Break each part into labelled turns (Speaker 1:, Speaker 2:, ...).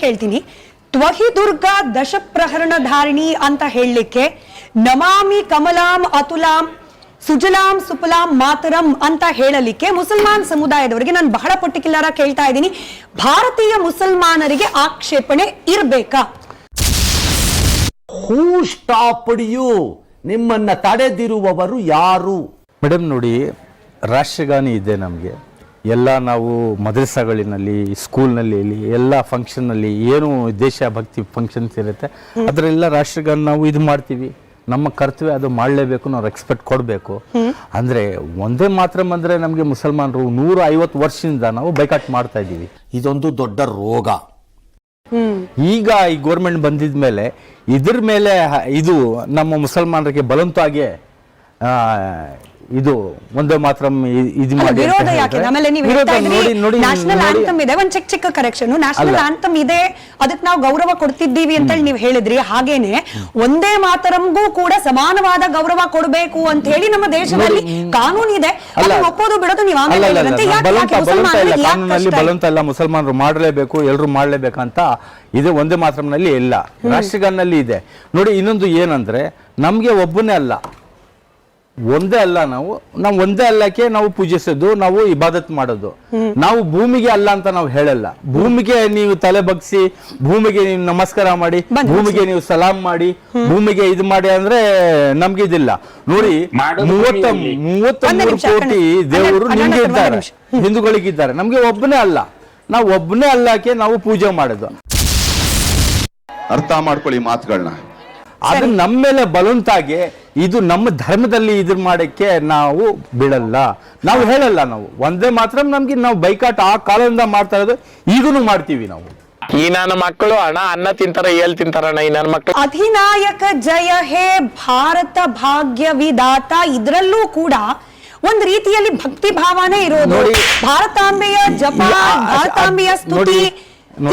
Speaker 1: ಕೇಳ್ತೀನಿ, ತ್ವಹಿ ದುರ್ಗಾ ದಶಪ್ರಹರಣ ಧಾರಿಣಿ ಅಂತ ಹೇಳಲಿಕ್ಕೆ ನಮಾಮಿ ಕಮಲಾಂ ಅತುಲಾಂ ಸುಜಲಾಂ ಸುಫಲಾಂ ಮಾತರಂ ಅಂತ ಹೇಳಲಿಕ್ಕೆ ಮುಸಲ್ಮಾನ್ ಸಮುದಾಯದವರಿಗೆ ನಾನು ಬಹಳ ಪರ್ಟಿಕ್ಯುಲರ್ ಆಗಿ ಕೇಳ್ತಾ ಇದ್ದೀನಿ, ಭಾರತೀಯ ಮುಸಲ್ಮಾನರಿಗೆ ಆಕ್ಷೇಪಣೆ ಇರಬೇಕಾ?
Speaker 2: ಹೂ ಸ್ಟಾಪ್ಡ್ ಯು? ನಿಮ್ಮನ್ನ ತಡೆದಿರುವವರು ಯಾರು?
Speaker 3: ಮೇಡಮ್ ನೋಡಿ, ರಾಷ್ಟ್ರಗಾನ ಇದೆ ನಮಗೆ. ಎಲ್ಲ ನಾವು ಮದ್ರಸಾಗಳಿನಲ್ಲಿ, ಸ್ಕೂಲ್ನಲ್ಲಿ, ಎಲ್ಲ ಫಂಕ್ಷನ್ನಲ್ಲಿ ಏನು ದೇಶಭಕ್ತಿ ಫಂಕ್ಷನ್ಸ್ ಇರುತ್ತೆ ಅದರೆಲ್ಲ ರಾಷ್ಟ್ರಗಾನ ನಾವು ಇದು ಮಾಡ್ತೀವಿ. ನಮ್ಮ ಕರ್ತವ್ಯ ಅದು ಮಾಡಲೇಬೇಕು, ನಾವು ರೆಸ್ಪೆಕ್ಟ್ ಕೊಡಬೇಕು. ಅಂದರೆ ಒಂದೇ ಮಾತ್ರ ಅಂದರೆ ನಮಗೆ ಮುಸಲ್ಮಾನರು 150 ವರ್ಷದಿಂದ ನಾವು ಬೈಕಾಟ್ ಮಾಡ್ತಾ ಇದ್ದೀವಿ.
Speaker 2: ಇದೊಂದು ದೊಡ್ಡ ರೋಗ.
Speaker 3: ಈಗ ಈ ಗೋರ್ಮೆಂಟ್ ಬಂದಿದ ಮೇಲೆ ಇದ್ರ ಮೇಲೆ ಇದು ನಮ್ಮ ಮುಸಲ್ಮಾನರಿಗೆ ಬಲವಂತವಾಗಿ ಇದು ಒಂದೇ ಮಾತ್ರ ಇದು ಮಾಡಿ
Speaker 1: ವಿರೋಧ ಯಾಕೆ? ಆಮೇಲೆ ನೀವು ನ್ಯಾಷನಲ್ ಆಂಥಮ್ ಇದೆ, ಒಂದ್ ಚಿಕ್ಕ ಕರೆಕ್ಷನ್, ನ್ಯಾಷನಲ್ ಆಂಥಮ್ ಇದೆ, ಅದಕ್ಕೆ ನಾವು ಗೌರವ ಕೊಡ್ತಿದ್ದೀವಿ ಅಂತ ನೀವು ಹೇಳಿದ್ರಿ. ಹಾಗೇನೆ ಒಂದೇ ಮಾತರಂಗೂ ಕೂಡ ಸಮಾನವಾದ ಗೌರವ ಕೊಡಬೇಕು ಅಂತ ಹೇಳಿ ನಮ್ಮ ದೇಶದಲ್ಲಿ ಕಾನೂನು ಇದೆ. ಒಪ್ಪೋದು ಬಿಡೋದು ನೀವು
Speaker 3: ಕಾನೂನಲ್ಲಿ ಬಲವಂತ ಅಲ್ಲ, ಮುಸಲ್ಮಾನರು ಮಾಡಲೇಬೇಕು, ಎಲ್ಲರೂ ಮಾಡಲೇಬೇಕಂತ ಇದೆ. ಒಂದೇ ಮಾತ್ರನಲ್ಲಿ ಇಲ್ಲ, ರಾಷ್ಟ್ರಗಾನಲ್ಲಿ ಇದೆ. ನೋಡಿ, ಇನ್ನೊಂದು ಏನಂದ್ರೆ ನಮ್ಗೆ ಒಬ್ಬನೇ ಅಲ್ಲ, ಒಂದೇ ಅಲ್ಲ, ನಾವು ಒಂದೇ ಅಲ್ಲಕ್ಕೆ ನಾವು ಪೂಜಿಸೋದು, ನಾವು ಇಬಾದತ್ ಮಾಡೋದು. ನಾವು ಭೂಮಿಗೆ ಅಲ್ಲ ಅಂತ ನಾವು ಹೇಳಲ್ಲ. ಭೂಮಿಗೆ ನೀವು ತಲೆ ಬಗ್ಸಿ, ಭೂಮಿಗೆ ನೀವು ನಮಸ್ಕಾರ ಮಾಡಿ, ಭೂಮಿಗೆ ನೀವು ಸಲಾಂ ಮಾಡಿ, ಭೂಮಿಗೆ ಇದು ಮಾಡಿ ಅಂದ್ರೆ ನಮ್ಗೆ ಇದಿಲ್ಲ. ನೋಡಿ, 33 ಕೋಟಿ ದೇವರು ನಿಮ್ಗೆ ಇದ್ದಾರೆ, ಹಿಂದೂಗಳಿಗಿದ್ದಾರೆ. ನಮ್ಗೆ ಒಬ್ಬನೇ ಅಲ್ಲ, ನಾವು ಒಬ್ಬನೇ ಅಲ್ಲಕ್ಕೆ ನಾವು ಪೂಜೆ ಮಾಡೋದು.
Speaker 4: ಅರ್ಥ ಮಾಡ್ಕೊಳ್ಳಿ ಮಾತುಗಳನ್ನ.
Speaker 3: ಅದು ನಮ್ಮ ಮೇಲೆ ಬಲವಂತಾಗಿ ಇದು ನಮ್ಮ ಧರ್ಮದಲ್ಲಿ ಇದ್ರ ಮಾಡಕ್ಕೆ ನಾವು ಬಿಡಲ್ಲ, ನಾವು ಹೇಳಲ್ಲ. ನಾವು ಒಂದೇ ಮಾತ್ರ ನಮ್ಗೆ ನಾವು ಬೈಕಾಟ್ ಆ ಕಾಲದಿಂದ ಮಾಡ್ತಾ ಇರೋದು, ಈಗೂನು ಮಾಡ್ತೀವಿ ನಾವು.
Speaker 5: ಈ ನನ್ನ ಮಕ್ಕಳು ಅನ್ನ ತಿಂತಾರ, ತಿಂತಾರಣ್ಣ ಈ ನನ್ನ ಮಕ್ಕಳು.
Speaker 1: ಅಧಿನಾಯಕ ಜಯ ಹೇ ಭಾರತ ಭಾಗ್ಯ ವಿಧಾತ, ಇದರಲ್ಲೂ ಕೂಡ ಒಂದ್ ರೀತಿಯಲ್ಲಿ ಭಕ್ತಿ ಭಾವನೆ ಇರೋದು, ಭಾರತಾಂಬೆಯ ಜಪ, ಭಾರತಾಂಬೆಯ ಸ್ತುತಿ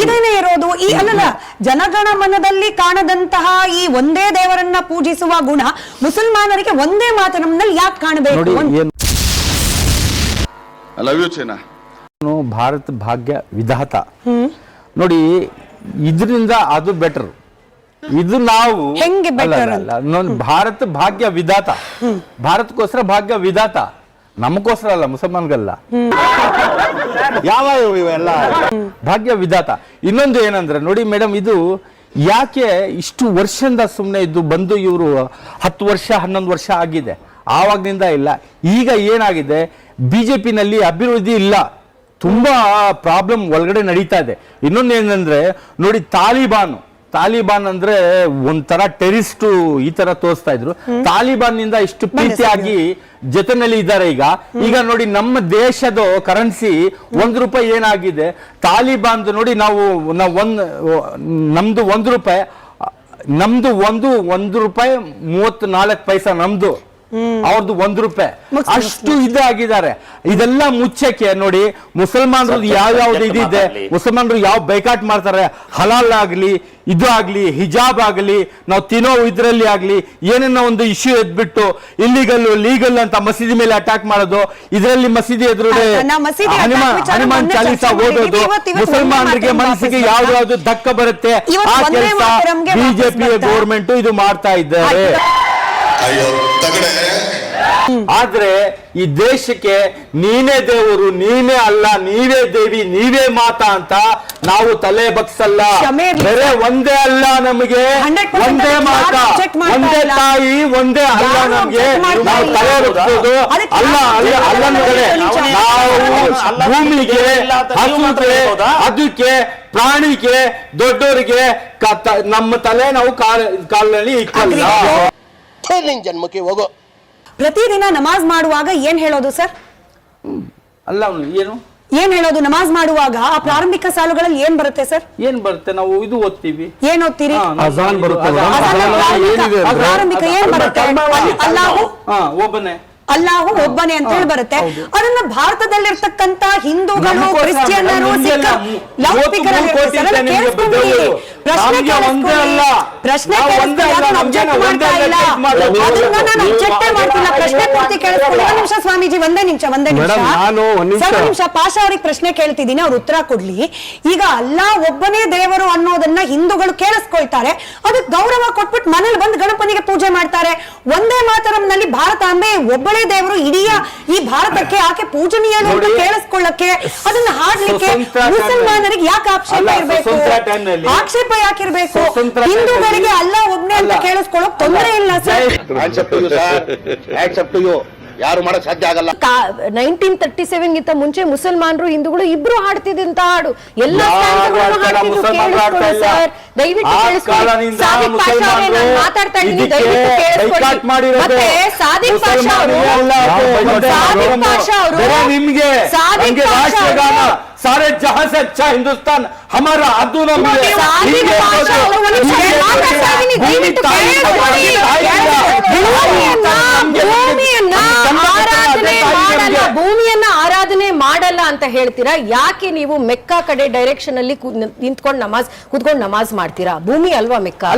Speaker 1: ಇದೇನೇ ಇರೋದು. ಈ ಅಲ್ಲಲ್ಲ, ಜನಗಣ ಮನದಲ್ಲಿ ಕಾಣದಂತಹ ಈ ಒಂದೇ ದೇವರನ್ನ ಪೂಜಿಸುವ ಗುಣ ಮುಸಲ್ಮಾನರಿಗೆ ಒಂದೇ ಮಾತರಂನಲ್ಲಿ ಯಾಕೆ ಕಾಣಬೇಕು?
Speaker 3: ಭಾರತ ಭಾಗ್ಯ ವಿಧಾತ ನೋಡಿ, ಇದರಿಂದ ಅದು ಬೆಟರ್. ಇದು ನಾವು
Speaker 1: ಹೆಂಗೆ ಬೆಟರ್?
Speaker 3: ಭಾರತ ಭಾಗ್ಯ ವಿಧಾತ, ಭಾರತಕ್ಕೋಸ್ಕರ ಭಾಗ್ಯ ವಿಧಾತ, ನಮಗೋಸ್ಕರ ಅಲ್ಲ, ಮುಸಲ್ಮಾನ್ಗಲ್ಲ. ಯಾವ ಇವೆಲ್ಲ ಭಾಗ್ಯ ವಿಧಾತ. ಇನ್ನೊಂದು ಏನಂದ್ರೆ ನೋಡಿ ಮೇಡಮ್, ಇದು ಯಾಕೆ ಇಷ್ಟು ವರ್ಷದಿಂದ ಸುಮ್ಮನೆ ಇದ್ದು ಬಂದು ಇವರು 10 ವರ್ಷ 11 ವರ್ಷ ಆಗಿದೆ, ಆವಾಗ್ನಿಂದ ಇಲ್ಲ. ಈಗ ಏನಾಗಿದೆ, ಬಿಜೆಪಿನಲ್ಲಿ ಅಭಿವೃದ್ಧಿ ಇಲ್ಲ, ತುಂಬಾ ಪ್ರಾಬ್ಲಮ್ ಒಳಗಡೆ ನಡೀತಾ ಇದೆ. ಇನ್ನೊಂದು ಏನಂದ್ರೆ ನೋಡಿ, ತಾಲಿಬಾನ್ ಅಂದ್ರೆ ಒಂಥರ ಟೆರಿಸ್ಟ್ ಈ ತರ ತೋರಿಸ್ತಾ ಇದ್ರು. ತಾಲಿಬಾನ್ ನಿಂದ ಇಷ್ಟು ಪ್ರೀತಿಯಾಗಿ ಜೊತೆನಲ್ಲಿ ಇದ್ದಾರೆ. ಈಗ ನೋಡಿ, ನಮ್ಮ ದೇಶದ ಕರೆನ್ಸಿ ₹1 ಏನಾಗಿದೆ, ತಾಲಿಬಾನ್ ನೋಡಿ, ನಮ್ದು ₹1, ನಮ್ದು ₹1.34 ನಮ್ದು, ಅವ್ರದ್ದು ₹1. ಅಷ್ಟು ಇದಾಗಿದ್ದಾರೆ. ಇದೆಲ್ಲ ಮುಚ್ಚಕ್ಕೆ ನೋಡಿ, ಮುಸಲ್ಮಾನರು ಯಾವ್ಯಾವ್ದು ಇದಿದೆ, ಮುಸಲ್ಮಾನರು ಯಾವ ಬೈಕಾಟ್ ಮಾಡ್ತಾರೆ, ಹಲಾಲ್ ಆಗ್ಲಿ, ಇದು ಆಗ್ಲಿ, ಹಿಜಾಬ್ ಆಗ್ಲಿ, ನಾವು ತಿನ್ನೋ ಇದ್ರಲ್ಲಿ ಆಗ್ಲಿ, ಏನೇನೋ ಒಂದು ಇಶ್ಯೂ ಎದ್ಬಿಟ್ಟು ಇಲ್ಲಿಗಲ್ ಲೀಗಲ್ ಅಂತ ಮಸೀದಿ ಮೇಲೆ ಅಟ್ಯಾಕ್ ಮಾಡೋದು, ಇದರಲ್ಲಿ ಮಸೀದಿ ಎದುರುಗಡೆ ಹನುಮಾನ್ ಚಾಲೀಸ ಓದೋದು, ಮುಸಲ್ಮಾನರಿಗೆ ಮನಸ್ಸಿಗೆ ಯಾವ್ದಾವ್ದು ಧಕ್ಕ ಬರುತ್ತೆ ಆ ಕೆಲಸ ಬಿಜೆಪಿ ಗೌರ್ಮೆಂಟ್ ಇದು ಮಾಡ್ತಾ ಇದ್ದಾರೆ. ಆದ್ರೆ ಈ ದೇಶಕ್ಕೆ ನೀನೇ ದೇವರು, ನೀನೇ ಅಲ್ಲ, ನೀವೇ ದೇವಿ, ನೀವೇ ಮಾತಾ ಅಂತ ನಾವು ತಲೆ ಬಗ್ಸಲ್ಲ. ಬೇರೆ ಒಂದೇ ಅಲ್ಲ ನಮಗೆ, ಒಂದೇ ಮಾತಾ, ಒಂದೇ ತಾಯಿ, ಒಂದೇ ಅಲ್ಲ ನಮ್ಗೆ. ನಾವು ತಲೆ ಬಗ್ಸೋದು ಅಲ್ಲನ ಕಡೆ ನಾವು ಭೂಮಿಗೆ, ಹಸುಗೆ, ಅದಕ್ಕೆ, ಪ್ರಾಣಿಗೆ, ದೊಡ್ಡವರಿಗೆ ನಮ್ಮ ತಲೆ ನಾವು ಕಾಲಿನಲ್ಲಿ ಇಕ್ಕಲ್ಲ.
Speaker 2: ಜನ್ಮಕ್ಕೆ ಹೋಗೋ.
Speaker 1: ಪ್ರತಿದಿನ ನಮಾಜ್ ಮಾಡುವಾಗ ಏನ್ ಹೇಳೋದು ಸರ್?
Speaker 3: ಅಲ್ಲ,
Speaker 1: ಏನ್ ಹೇಳೋದು ನಮಾಜ್ ಮಾಡುವಾಗ? ಆ ಪ್ರಾರಂಭಿಕ ಸಾಲುಗಳಲ್ಲಿ ಏನ್ ಬರುತ್ತೆ ಸರ್?
Speaker 3: ಏನ್ ಬರುತ್ತೆ? ನಾವು ಇದು ಓದ್ತೀವಿ.
Speaker 1: ಏನ್ ಓದ್ತೀರಿ?
Speaker 3: ಅಜಾನ್ ಬರುತ್ತೆ.
Speaker 1: ಪ್ರಾರಂಭಿಕ ಏನ್ ಬರುತ್ತೆ? ಅಲ್ಲಾಹು ಒಬ್ಬನೇ ಅಂತ ಹೇಳಿ ಬರುತ್ತೆ. ಅದನ್ನ ಭಾರತದಲ್ಲಿರ್ತಕ್ಕಂತ ಹಿಂದೂಗಳು, ಕ್ರಿಶ್ಚಿಯನ್ನರು, ಸಿಖ್ ಪ್ರಶ್ನೆ
Speaker 3: ನಮ್ಗೆ ಒಂದೇ ಅಲ್ಲ.
Speaker 1: ಪ್ರಶ್ನೆ
Speaker 3: ನಾವು ಒಂದೇ ಅಲ್ಲ, ನಮ್ಗೆ ಒಂದೇ ಅಲ್ಲ,
Speaker 1: ಅದನ್ನ ನಾನು ಒಬ್ಜೆಕ್ಟೇ ಮಾಡ್ತಿಲ್ಲ. ಪ್ರಶ್ನೆ ಪೂರ್ತಿ ಕೇಳಿಸ್ಕೊಳ್ಳಿ. ಒಂದ್ ನಿಮಿಷ ಸ್ವಾಮೀಜಿ, ಒಂದೇ ನಿಮಿಷ
Speaker 3: ಮೇಡಮ್, ನಾನು ಒಂದ್ ನಿಮಿಷ.
Speaker 1: ಸರ್, ಒಂದ್ ನಿಮಿಷ ಪಾಷಾ ಅವ್ರಿಗೆ ಪ್ರಶ್ನೆ ಕೇಳ್ತಿದ್ದೀನಿ, ಅವ್ರು ಉತ್ತರ ಕೊಡ್ಲಿ. ಈಗ ಅಲ್ಲಾ ಒಬ್ಬನೇ ದೇವರು ಅನ್ನೋದನ್ನ ಹಿಂದೂಗಳು ಕೇಳಿಸ್ಕೊಳ್ತಾರೆ, ಅದಕ್ಕೆ ಗೌರವ ಕೊಟ್ಬಿಟ್ಟು ಮನೇಲಿ ಬಂದು ಗಣಪನಿಗೆ ಪೂಜೆ ಮಾಡ್ತಾರೆ. ಒಂದೇ ಮಾತರಂನಲ್ಲಿ ಭಾರತಾಂಬೆ ಒಬ್ಬಳೇ ದೇವರು, ಇಡೀ ಈ ಭಾರತಕ್ಕೆ ಆಕೆ ಪೂಜನೀಯರು ಅಂತ ಕೇಳಿಸ್ಕೊಳ್ಳಕ್ಕೆ, ಅದನ್ನ ಹಾಡ್ಲಿಕ್ಕೆ ಮುಸಲ್ಮಾನರಿಗೆ ಯಾಕೆ ಆಕ್ಷೇಪ ಇರಬೇಕು? ಆಕ್ಷೇಪ ಯಾಕಿರ್ಬೇಕು? ಹಿಂದೂಗಳಿಗೆ ಅಲ್ಲ ಒಬ್ನೇ ಅಂತ ಕೇಳಿಸ್ಕೊಳ್ಳೋಕ್ ತೊಂದರೆ ಇಲ್ಲ ಸರ್.
Speaker 2: ಯಾರು ಮಾಡಕ್ ಸಾಧ್ಯ ಆಗಲ್ಲ.
Speaker 6: 1937 ಗಿಂತ ಮುಂಚೆ ಮುಸಲ್ಮಾನರು ಹಿಂದೂಗಳು ಇಬ್ರು ಹಾಡ್ತಿದ್ದಂತ ಹಾಡು ಎಲ್ಲ ಸರ್. ದಯವಿಟ್ಟು ಕೇಳಿಸ್ಕೊಳ್ಳಿ. ಸಾದಿಕ್ ಪಾಷಾ ಅವರೇ, ನಾನು ಮಾತಾಡ್ತಾ ಇದ್ದೀನಿ, ದಯವಿಟ್ಟು ಕೇಳಿಸ್ಕೊಳ್ಳಿ. ಮತ್ತೆ ಸಾದಿಕ್ ಪಾಷಾ ಅವರು
Speaker 3: ನಿಮ್ಗೆ सारे जहां से अच्छा हिंदुस्तान हमारा ಅದು ನಮಗೆ
Speaker 6: ಭೂಮಿಯನ್ನ ಆರಾಧನೆ ಮಾಡಲ್ಲ ಅಂತ ಹೇಳ್ತೀರಾ. ಯಾಕೆ ನೀವು ಮೆಕ್ಕಾ ಕಡೆ ಡೈರೆಕ್ಷನ್ ಅಲ್ಲಿ ನಿಂತ್ಕೊಂಡು ಕೂತ್ಕೊಂಡು ನಮಾಜ್ ಮಾಡ್ತೀರಾ? ಭೂಮಿ ಅಲ್ವಾ ಮೆಕ್ಕಾ?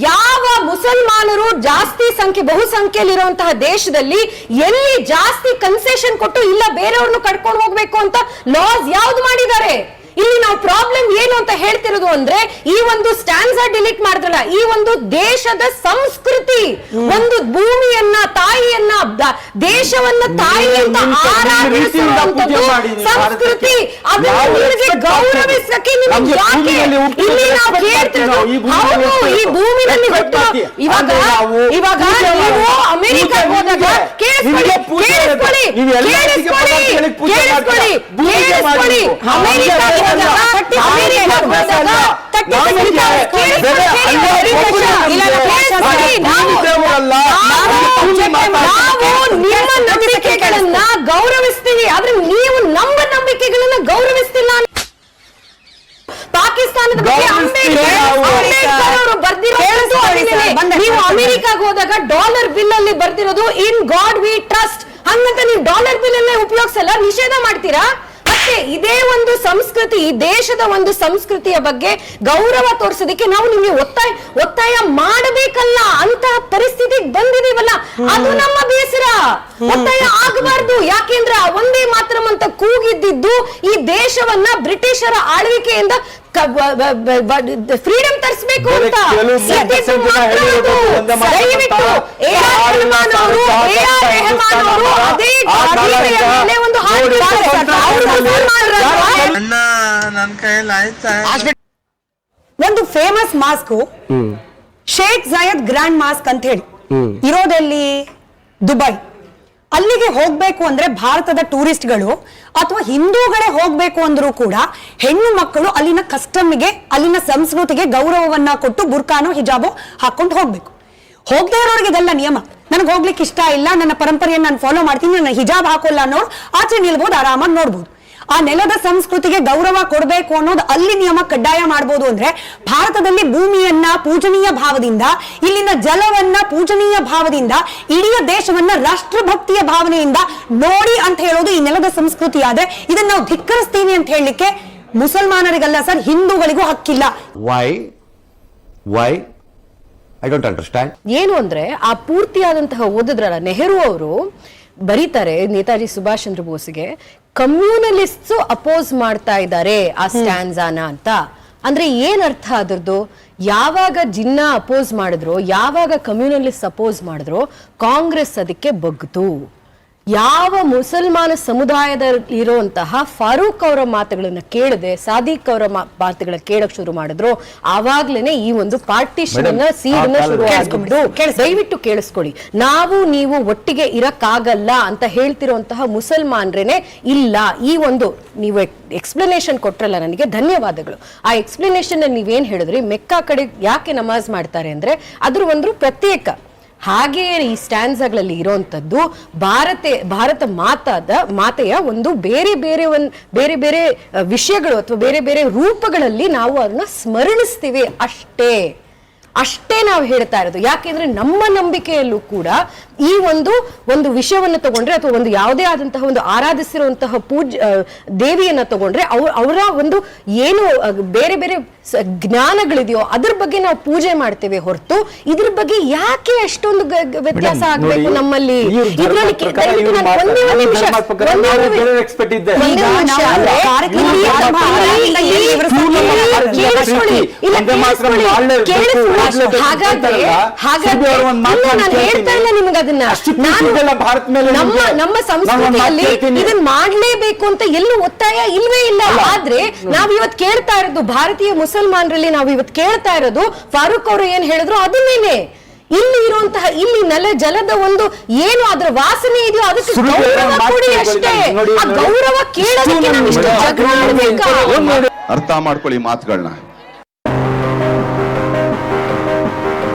Speaker 6: ಯಾವ ಮುಸಲ್ಮಾನರು ಜಾಸ್ತಿ ಸಂಖ್ಯೆ ಬಹುಸಂಖ್ಯೆಯಲ್ಲಿರುವಂತಹ ದೇಶದಲ್ಲಿ ಎಲ್ಲಿ ಜಾಸ್ತಿ ಕನ್ಸೆಷನ್ ಕೊಟ್ಟು ಇಲ್ಲ ಬೇರೆಯವ್ರನ್ನು ಕಟ್ಕೊಂಡು ಹೋಗ್ಬೇಕು ಅಂತ ಲಾಸ್ ಯಾವ್ದು ಮಾಡಿದ್ದಾರೆ? ಇಲ್ಲಿ ನಾವು ಪ್ರಾಬ್ಲಮ್ ಏನು ಅಂತ ಹೇಳ್ತಿರೋದು ಅಂದ್ರೆ, ಈ ಒಂದು ಸ್ಟ್ಯಾನ್ಸಾ ಡಿಲೀಟ್ ಮಾಡಿದ್ರಲ್ಲ, ಈ ಒಂದು ದೇಶದ ಸಂಸ್ಕೃತಿ, ಒಂದು ಭೂಮಿಯನ್ನ ತಾಯಿಯನ್ನ ದೇಶವನ್ನ ತಾಯಿ ಅಂತ ಆರಾಧಿಸುವಂತದ್ದು ಸಂಸ್ಕೃತಿ, ಅದನ್ನ ಗೌರವಿಸಕ್ಕೆ ನಿಮಗೆ ಯಾಕೆ ಇಲ್ಲಿ ನಾವು ಕೇಳ್ತಿರೋದು? ಹೌದು, ಈ ಭೂಮಿನಲ್ಲಿ ಹುಟ್ಟು ಇವಾಗ ನೀವು ಅಮೆರಿಕಕ್ಕೆ ಹೋದಾಗ ಕೇಳಿಸ್ಕೊಳ್ಳಿ ಅಮೆರಿಕ ನಿಮ್ಮ ನಂಬಿಕೆಗಳನ್ನ ಗೌರವಿಸ್ತೀವಿ, ಆದ್ರೆ ನೀವು ನಮ್ಮ ನಂಬಿಕೆಗಳನ್ನ ಗೌರವಿಸ್ತಿಲ್ಲ. ಪಾಕಿಸ್ತಾನದ ಬಗ್ಗೆ ಅಂಬೇಡ್ಕರ್ ಅವರು ಬರ್ದಿರೋದು, ನೀವು ಅಮೆರಿಕಾಗ ಹೋದಾಗ ಡಾಲರ್ ಬಿಲ್ ಅಲ್ಲಿ ಬರ್ದಿರೋದು ಇನ್ ಗಾಡ್ ವಿ ಟ್ರಸ್ಟ್, ಹಂಗಂತ ನೀವು ಡಾಲರ್ ಬಿಲ್ ಅಲ್ಲೇ ಉಪಯೋಗಿಸಲ್ಲ, ನಿಷೇಧ ಮಾಡ್ತೀರಾ? ಮತ್ತೆ ಇದೇ ಒಂದು ಸಂಸ್ಕೃತಿ, ಈ ದೇಶದ ಒಂದು ಸಂಸ್ಕೃತಿಯ ಬಗ್ಗೆ ಗೌರವ ತೋರಿಸೋದಕ್ಕೆ ನಾವು ನಿಮಗೆ ಒತ್ತಾಯ ಮಾಡಬೇಕಲ್ಲ, ಅಂತ ಪರಿಸ್ಥಿತಿಗೆ ಬಂದಿದೀವಲ್ಲ, ಅದು ನಮ್ಮ ಬೇಸರ. ಒತ್ತಾಯ ಆಗಬಾರ್ದು. ಯಾಕೆಂದ್ರೆ ಒಂದೇ ಮಾತ್ರಂ ಅಂತ ಕೂಗಿದ್ದು ಈ ದೇಶವನ್ನ ಬ್ರಿಟಿಷರ ಆಳ್ವಿಕೆಯಿಂದ ಫ್ರೀಡಮ್ ತರಿಸಬೇಕು ಅಂತ.
Speaker 1: ಒಂದು famous mask Sheikh Zayed grand mask ಅಂತ ಹೇಳಿ ಇರೋದಲ್ಲಿ ದುಬೈ. ಅಲ್ಲಿಗೆ ಹೋಗ್ಬೇಕು ಅಂದ್ರೆ ಭಾರತದ ಟೂರಿಸ್ಟ್ಗಳು ಅಥವಾ ಹಿಂದೂಗಳೇ ಹೋಗ್ಬೇಕು ಅಂದ್ರೂ ಕೂಡ ಹೆಣ್ಣು ಮಕ್ಕಳು ಅಲ್ಲಿನ ಕಸ್ಟಮ್ಗೆ, ಅಲ್ಲಿನ ಸಂಸ್ಕೃತಿಗೆ ಗೌರವವನ್ನ ಕೊಟ್ಟು ಬುರ್ಕಾನೋ ಹಿಜಾಬೋ ಹಾಕೊಂಡು ಹೋಗ್ಬೇಕು. ಹೋಗದೆ ಇರೋರಿಗೆ ಇದೆಲ್ಲ ನಿಯಮ. ನನಗೆ ಹೋಗ್ಲಿಕ್ಕೆ ಇಷ್ಟ ಇಲ್ಲ, ನನ್ನ ಪರಂಪರೆಯನ್ನು ನಾನು ಫಾಲೋ ಮಾಡ್ತೀನಿ, ನನ್ನ ಹಿಜಾಬ್ ಹಾಕೋಲ್ಲ ಅನ್ನೋರು ಆಚೆ ನಿಲ್ಬಹುದು, ಆರಾಮಾಗಿ ನೋಡ್ಬೋದು. ಆ ನೆಲದ ಸಂಸ್ಕೃತಿಗೆ ಗೌರವ ಕೊಡಬೇಕು ಅನ್ನೋದು ಅಲ್ಲಿ ನಿಯಮ ಕಡ್ಡಾಯ ಮಾಡಬಹುದು. ಅಂದ್ರೆ ಭಾರತದಲ್ಲಿ ಭೂಮಿಯನ್ನ ಪೂಜನೀಯ ಭಾವದಿಂದ, ಇಲ್ಲಿನ ಜಲವನ್ನ ಪೂಜನೀಯ ಭಾವದಿಂದ, ಇಡೀ ದೇಶವನ್ನ ರಾಷ್ಟ್ರಭಕ್ತಿಯ ಭಾವನೆಯಿಂದ ನೋಡಿ ಅಂತ ಹೇಳೋದು ಈ ನೆಲದ ಸಂಸ್ಕೃತಿ. ಆದ್ರೆ ಇದನ್ನ ನಾವು ಧಿಕ್ಕರಿಸ್ತೀವಿ ಅಂತ ಹೇಳಲಿಕ್ಕೆ ಮುಸಲ್ಮಾನರಿಗಲ್ಲ ಸರ್, ಹಿಂದೂಗಳಿಗೂ ಹಕ್ಕಿಲ್ಲ.
Speaker 2: Why I don't understand.
Speaker 6: ಏನು ಅಂದ್ರೆ ಆ ಪೂರ್ತಿಯಾದಂತಹ ಓದಿದ್ರಲ್ಲ, ನೆಹರು ಅವರು ಬರೀತಾರೆ ನೇತಾಜಿ ಸುಭಾಷ್ ಚಂದ್ರ ಬೋಸ್ಗೆ ಕಮ್ಯುನಲಿಸ್ಟ್ಸ್ ಅಪೋಸ್ ಮಾಡ್ತಾ ಇದ್ದಾರೆ ಆ ಸ್ಟ್ಯಾನ್ಸಾನ ಅಂತ. ಅಂದ್ರೆ ಏನ್ ಅರ್ಥ ಅದ್ರದ್ದು? ಯಾವಾಗ ಜಿನ್ನಾ ಅಪೋಸ್ ಮಾಡಿದ್ರು, ಯಾವಾಗ ಕಮ್ಯುನಲಿಸ್ಟ್ ಅಪೋಸ್ ಮಾಡಿದ್ರು, ಕಾಂಗ್ರೆಸ್ ಅದಕ್ಕೆ ಬಗ್ತು. ಯಾವ ಮುಸಲ್ಮಾನ ಸಮುದಾಯದಲ್ಲಿರುವಂತಹ ಫಾರೂಕ್ ಅವರ ಮಾತುಗಳನ್ನ ಕೇಳದೆ ಸಾದಿಕ್ ಅವರ ಮಾತುಗಳನ್ನ ಕೇಳಕ್ ಶುರು ಮಾಡಿದ್ರು, ಆವಾಗ್ಲೇನೆ ಈ ಒಂದು ಪಾರ್ಟಿಷನ್ ಅನ್ನ ಸೀಡನ್ನ ಶುರು ಆಗಿದ್ದು. ದಯವಿಟ್ಟು ಕೇಳಿಸ್ಕೊಳ್ಳಿ. ನಾವು ನೀವು ಒಟ್ಟಿಗೆ ಇರಕ್ಕಾಗಲ್ಲ ಅಂತ ಹೇಳ್ತಿರುವಂತಹ ಮುಸಲ್ಮಾನರೇನೆ ಇಲ್ಲ. ಈ ಒಂದು ನೀವು ಎಕ್ಸ್ಪ್ಲನೇಷನ್ ಕೊಟ್ರಲ್ಲ, ನನಗೆ ಧನ್ಯವಾದಗಳು. ಆ ಎಕ್ಸ್ಪ್ಲನೇಷನ್ ನೀವೇನ್ ಹೇಳಿದ್ರಿ, ಮೆಕ್ಕಾ ಕಡೆ ಯಾಕೆ ನಮಾಜ್ ಮಾಡ್ತಾರೆ ಅಂದ್ರೆ ಅದ್ರ ಒಂದು ಪ್ರತ್ಯೇಕ. ಹಾಗೆಯೇ ಈ ಸ್ಟ್ಯಾನ್ಸ್ಗಳಲ್ಲಿ ಇರುವಂತದ್ದು ಭಾರತ ಮಾತೆಯ ಒಂದು ಬೇರೆ ಬೇರೆ ವಿಷಯಗಳು ಅಥವಾ ಬೇರೆ ಬೇರೆ ರೂಪಗಳಲ್ಲಿ ನಾವು ಅದನ್ನ ಸ್ಮರಣಿಸ್ತೀವಿ ಅಷ್ಟೇ. ಅಷ್ಟೇ ನಾವು ಹೇಳ್ತಾ ಇರೋದು. ಯಾಕೆಂದ್ರೆ ನಮ್ಮ ನಂಬಿಕೆಯಲ್ಲೂ ಕೂಡ ಈ ಒಂದು ವಿಷಯವನ್ನು ತಗೊಂಡ್ರೆ ಅಥವಾ ಒಂದು ಯಾವುದೇ ಆದಂತಹ ಒಂದು ಆರಾಧಿಸಿರುವಂತಹ ದೇವಿಯನ್ನ ತಗೊಂಡ್ರೆ ಅವರ ಒಂದು ಏನು ಬೇರೆ ಬೇರೆ ಜ್ಞಾನಗಳಿದೆಯೋ ಅದ್ರ ಬಗ್ಗೆ ನಾವು ಪೂಜೆ ಮಾಡ್ತೇವೆ ಹೊರತು ಇದ್ರ ಬಗ್ಗೆ ಯಾಕೆ ಅಷ್ಟೊಂದು ವ್ಯತ್ಯಾಸ ಆಗ್ಬೇಕು ನಮ್ಮಲ್ಲಿ? ಇದ್ರಲ್ಲಿ ನಮ್ಮ ಸಂಸ್ಕೃತಿಯಲ್ಲಿ ಇದನ್ನ ಮಾಡ್ಲೇಬೇಕು ಅಂತ ಎಲ್ಲೂ ಒತ್ತಾಯ ಇಲ್ವೇ ಇಲ್ಲ. ಆದ್ರೆ ನಾವ್ ಇವತ್ ಕೇಳ್ತಾ ಇರೋದು ಭಾರತೀಯ ಮುಸಲ್ಮಾನರಲ್ಲಿ ನಾವು ಇವತ್ತು ಕೇಳ್ತಾ ಇರೋದು ಫಾರೂಕ್ ಅವರು ಏನ್ ಹೇಳಿದ್ರು ಅದನ್ನೇನೆ. ಇಲ್ಲಿ ಇರುವಂತಹ ಇಲ್ಲಿ ಜಲದ ಒಂದು ಏನು ಅದರ ವಾಸನೆ ಇದೆಯೋ ಅದಕ್ಕೆ ಗೌರವ ಕೊಡಿ ಅಷ್ಟೇ. ಆ ಗೌರವ ಕೇಳೋದಕ್ಕೆ ನಾವು ಇಷ್ಟು ಜಗಳ ಆಡ್ಬೇಕಾ?
Speaker 4: ಅರ್ಥ ಮಾಡ್ಕೊಳ್ಳಿ ಮಾತುಗಳನ್ನ.